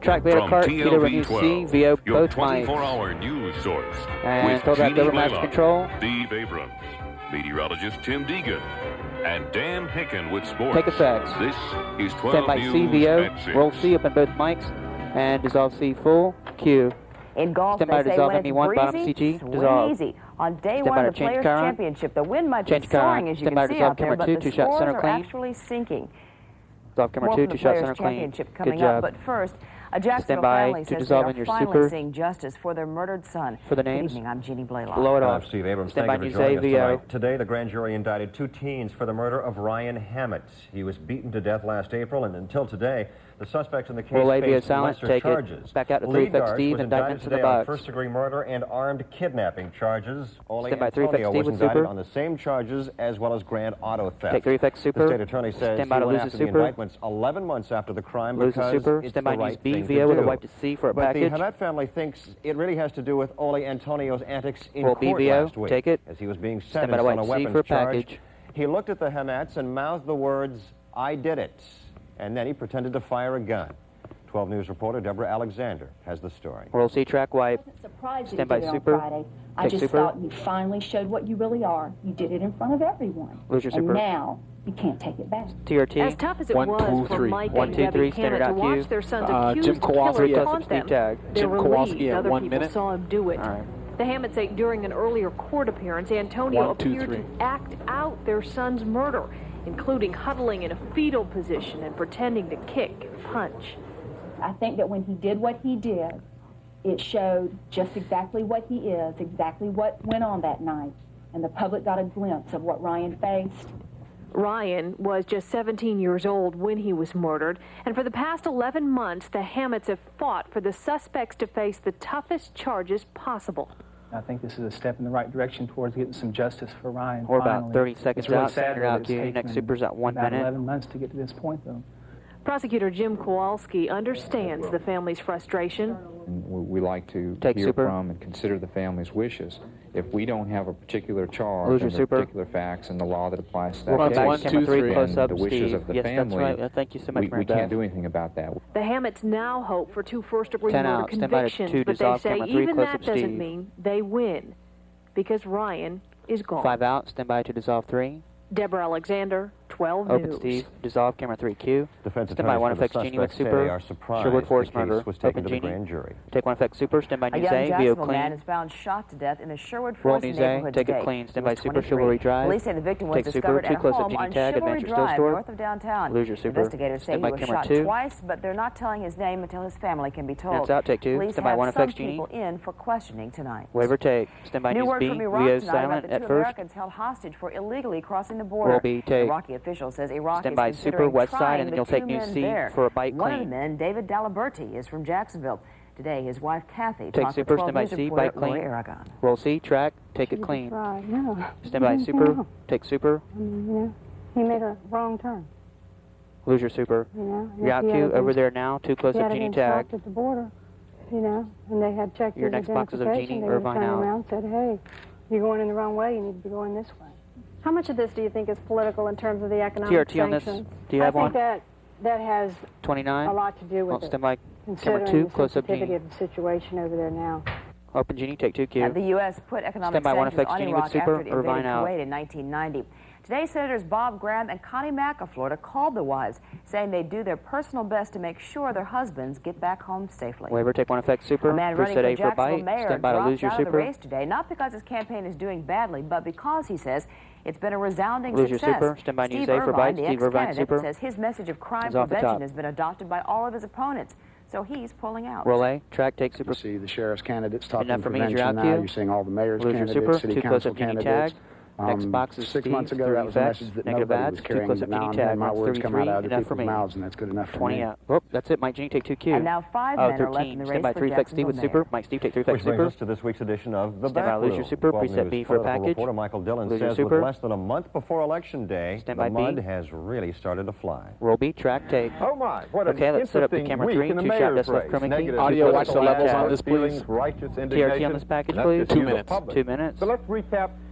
track Beta From cart, Peter TLV C, 12, VO, your both mics. 24-hour news source. And with told that Jeannie, master Blaylock, control. Steve Abrams, meteorologist Tim Deegan, and Dan Hicken with sports. Take effects. This is 12 Stand by News CVO, at 6. roll C up in both mics, and dissolve C full, Q. In golf, Stand by they say dissolve when it's ME1, bottom breezy, CG, swing dissolve. easy. On day Stand one by of the to change Players' car on. Championship, the wind might be Change car soaring, on. as you Stand can by see dissolve out there, camera but 2, the 2 shot scores center are clean. actually sinking. Dissolve camera More 2, from 2 the shot Players' center clean. Championship Good coming up, job. but first, a Jacksonville Stand by family to says they dissolve are in your finally super. seeing justice for their murdered son. For the Good names. evening, I'm Jeannie Blaylock. Blow it I'm off. Steve Abrams. Stand Thank by you for News joining us AVO. tonight. Today, the grand jury indicted 2 teens for the murder of Ryan Hammett. He was beaten to death last April, and until today, the suspects in the case Roll AVO faced silent, lesser take charges. it. Back out to 3 Lead effects guard Steve, was indictments indicted in the today on box. first-degree murder and armed kidnapping charges. Only Stand by 3 effects Antonio Steve was with indicted super. on the same charges as well as grand auto theft. Take 3 effects super. The state attorney says Stand by he to went lose after the the super. indictments 11 months after the crime Lose the because super. it's Stand the by right News B, thing VO to with a do. wipe to C for a But package. the Hammett family thinks it really has to do with Ole Antonio's antics in Roll court BVO, last week. take it. As he was being Stand by sentenced to on a wipe C weapons for a charge. package. He looked at the Hammetts and mouthed the words, "I did it," and then he pretended to fire a gun. 12 News reporter Deborah Alexander has the story. Roll C track wipe. I wasn't surprised Stand that by you did it super. on Friday. I Take just super. thought you finally showed what you really are. You did it in front of everyone. Lose your and super. now you can't take it back. TRT. As tough as it 1, was 2, for 3. Mike 1, and 2, Debbie 3, standard Hammett to out watch their son's accused Jim Kowalski killer at taunt them, tag. they're Jim relieved Kowalski at other 1 people minute. saw him do it. All right. The Hammett say during an earlier court appearance, Antonio 1, 2, appeared 3. to act out their son's murder, including huddling in a fetal position and pretending to kick and punch. I think that when he did what he did, it showed just exactly what he is, exactly what went on that night. And the public got a glimpse of what Ryan faced. Ryan was just 17 years old when he was murdered, and for the past 11 months, the Hammets have fought for the suspects to face the toughest charges possible. I think this is a step in the right direction towards getting some justice for Ryan. We're about finally. 30 seconds It's really out. sad Standard that out it's queue. taken Next super's at 1 about minute. 11 months to get to this point, though. Prosecutor Jim Kowalski understands the family's frustration. We like to Take hear super. from and consider the family's wishes. If we don't have a particular charge Lose your and the super. particular facts and the law that applies to that Welcome case, back. 1, Camera 2, 3, 3. close up, and the wishes Steve. of the Yes, family, that's right. Thank you so much, we Mary can't Beth. do anything about that. The Hammets now hope for 2 first-degree 10 murder out. Stand by to convictions, 2 but they dissolve, say camera 3, even close that up, doesn't Steve. mean they win, because Ryan is gone. 5 out. Stand by to dissolve 3. Deborah Alexander, 12 Open News. Steve. Dissolve camera 3 Q. Defense Stand by attorneys 1 for the effects Jeannie with suspects say super. they are surprised Sherwood Forest the case murder. was taken Open to the Jeannie. grand jury. Take 1 effects super. Stand by A News young A. VO Jacksonville man clean. is found shot to death in a Sherwood Roll Forest News A. neighborhood Take today. it clean. Stand He by was super. 23. Chivalry Drive. Police say the victim was Take super. discovered 2 at close up home Jeannie on tag. Chivalry Adventure Still Drive, Store. north of downtown. Lose your super. Investigators say Stand he by was camera shot 2. twice, but they're not telling his name until his family can be told. Hands out. Take 2. Police Stand by have 1 some effects Jeannie. people in for questioning tonight. Waiver take. Stand by New News word B. from Iraq VO tonight about silent the 2 at first. Americans held hostage for illegally crossing the border. Roll B, take. Iraqi official says Iraq Stand is by considering super west side, trying and then the you'll take 2 News men C there. for a bite One of clean. the men, David Daliberti, is from Jacksonville. Today, his wife Kathy Take talked super. to 12 Stand by News C. reporter Bite Laura clean. Aragon. Roll C. Track. Take it clean. Stand by super. Take super. He made a wrong turn. Lose your super. You're out queue over there now. 2 close up Jeannie tag. At the border, and they had checked Your his next boxes of identification. Jeannie They would Irvine turn out. around and said, "Hey, you're going in the wrong way. You need to be going this way." How much of this do you think is political in terms of the economic TRT on this. sanctions? Do you have I one? think that has 29. a lot to do with Stand by camera considering 2. the Close up sensitivity Jeannie. of the situation over there now. Open Jeannie. Take 2 And Q. the U.S. put economic Stand by 1 sanctions effects on Jeannie with Iraq super. after it Irvine invaded out. Kuwait in 1990. Today, Senators Bob Graham and Connie Mack of Florida called the wives, saying they do their personal best to make sure their husbands get back home safely. Waiver. Take 1 effects super. A man Bruce running said for A for Jacksonville bite. mayor Stand by to dropped lose your out of the super. race today, not because his campaign is doing badly, but because, he says, it's been a resounding Lose your success. super. Stand by News Steve A for Irvine, bite. the Steve Irvine ex-candidate, super. says his message of crime Is off the prevention top. has been adopted by all of his opponents, so he's pulling out. Roll A. Track. Take super. You see the sheriff's candidates talking Enough for me. prevention You're out now. queue. You're seeing all the mayor's Lose your candidates, super. city 2 close council up Jeannie candidates. tag. Next box is 6 months Steve, ago, 30 that was a effects, message that negative nobody ads, was 2 carrying, close but up now Jeannie I'm tag. hearing my That's words come out 33. of other Enough for people's me. mouths, and that's good enough for 20 me. out. Oh, that's it. Mike Jeannie, take 2 Q. And now 5 men are left in 13. the race Stand by for 3 effects Steve Jacksonville with mayor. super. Mike Steve, take 3 Which effects brings super. us to this week's edition of The Stand by, Back lose your Room. super, 12 preset News B for a political package. reporter Michael Dillon Lose your says super. with less than a month before Election Day, Stand the by B. mud has really started to fly. Roll B. Track. Take. Oh my, what Okay, an let's set up the interesting camera week 3. in the 2 shot mayor's best left race. chroma key. Negative Audio, watch the political levels ads, on this, please. feelings, righteous TRT indignation. on this package, That's please. just 2 the minutes. public. 2 minutes. So let's recap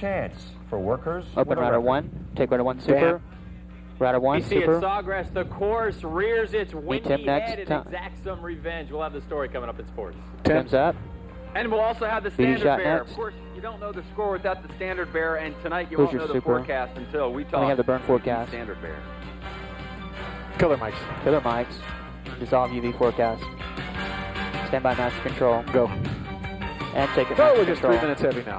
chance for workers. Open with a rudder record. 1, take rudder 1 super. Rider 1, We see super. at Sawgrass, the course rears its windy Tim next. head and exacts some revenge. We'll have the story coming up in sports. Tim's up. And we'll also have the Speedy standard shot bear. next. Of course, you don't know the score without the standard bear, and tonight you Who's won't your know the super? forecast until we We talk. have the burn forecast. Standard bear. Killer mics. Killer mics. Dissolve UV forecast. Stand by master control. Go. And take it. Oh, master we're just control. 3 minutes heavy now.